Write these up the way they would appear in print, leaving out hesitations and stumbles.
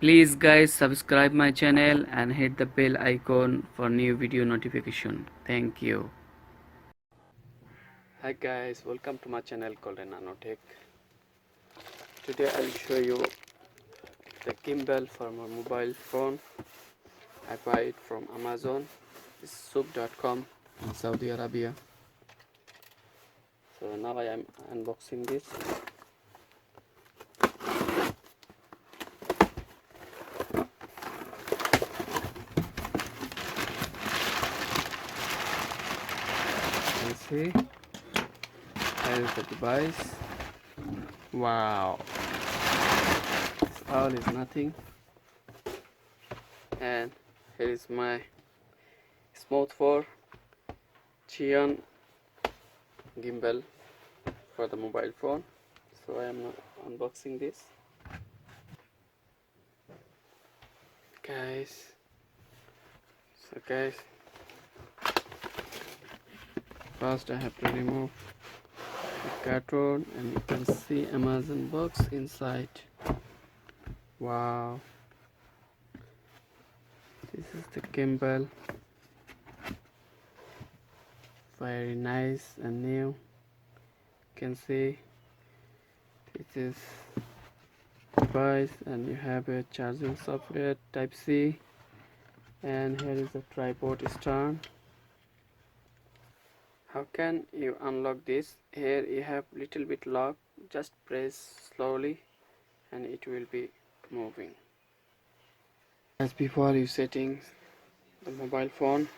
Please guys subscribe my channel and hit the bell icon for new video notification. Thank you. Hi guys, welcome to my channel called Nanotech. Today I'll show you the gimbal for my mobile phone. I buy it from Amazon. It's soup.com in Saudi Arabia. So now I am unboxing this. You can see here is the device. Wow, it's all is nothing. And here is my Smooth 4 Zhiyun gimbal for the mobile phone. So I am unboxing this, guys. So guys, first I have to remove the carton, and you can see Amazon box inside. Wow, this is the gimbal, very nice and new. You can see this is device, and you have a charging software type C, and here is a tripod stand. How can you unlock this? Here you have little bit lock, just press slowly and it will be moving. As before you setting the mobile phone,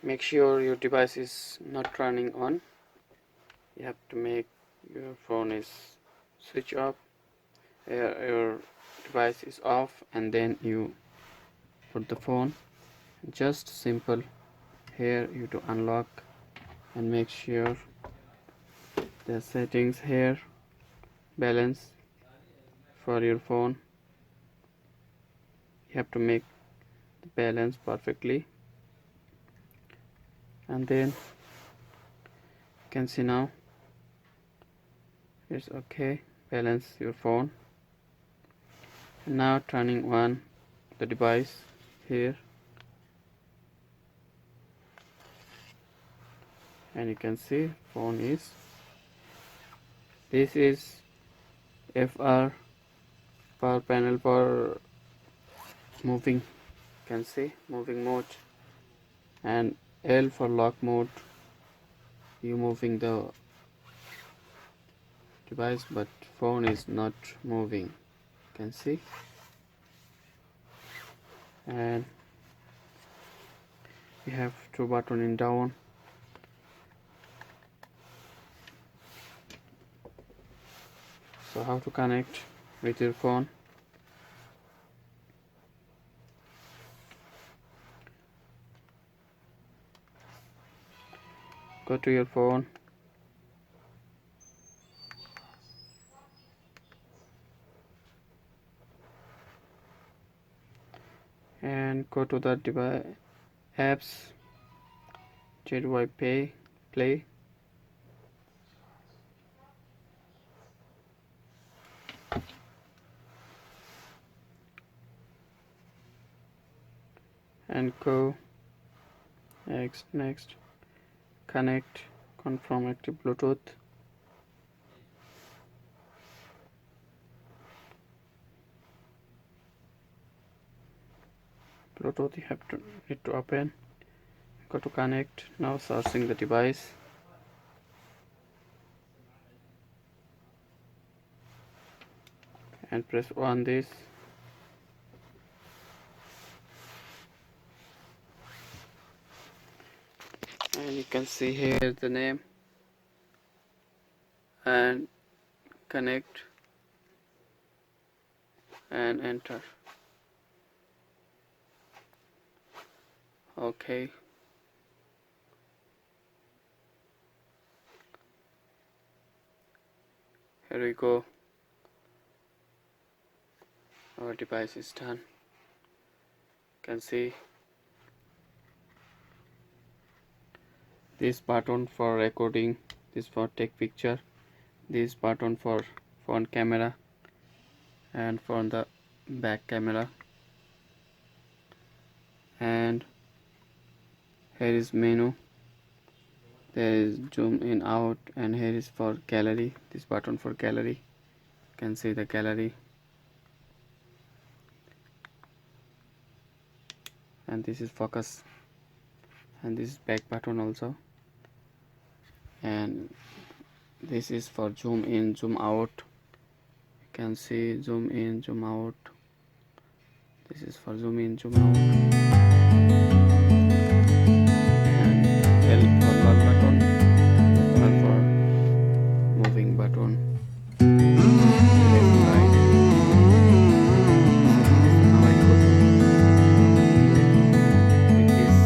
make sure your device is not turning on. You have to make your phone is switch off, your device is off, and then you put the phone. Just simple. Here you to unlock and make sure the settings here balance for your phone. You have to make the balance perfectly, and then you can see now it's okay. Balance your phone. And now turning on the device here, and you can see phone is, this is FR power panel for moving, you can see moving mode, and L for lock mode. You moving the device but phone is not moving, you can see. And you have two button in down. So how to connect with your phone? Go to your phone and go to the device apps, GIMBAL play, and go next connect, confirm active Bluetooth. Bluetooth you have to need to open. Go to connect. Now searching the device, and press on this, and you can see here the name, and connect and enter. Okay, here we go. Our device is done. You can see this button for recording, this for take picture, this button for front camera, and for the back camera, and here is menu. There is zoom in out, and here is for gallery, this button for gallery. You can see the gallery, and this is focus, and this is back button also, and this is for zoom in, zoom out. You can see zoom in, zoom out. This is for zoom in, zoom out. And L for lock button, R for moving button, left right. Now I go to with this.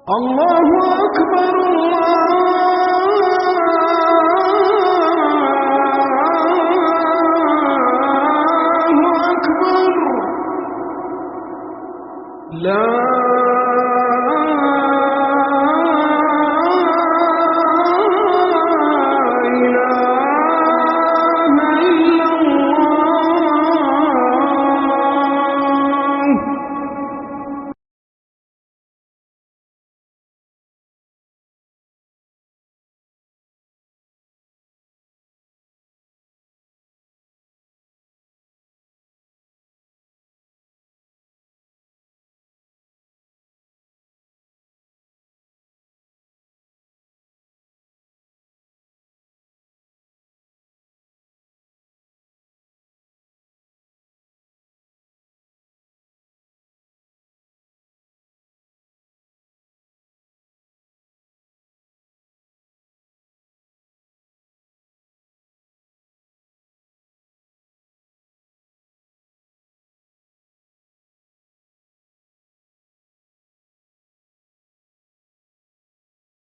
الله أكبر الله أكبر لا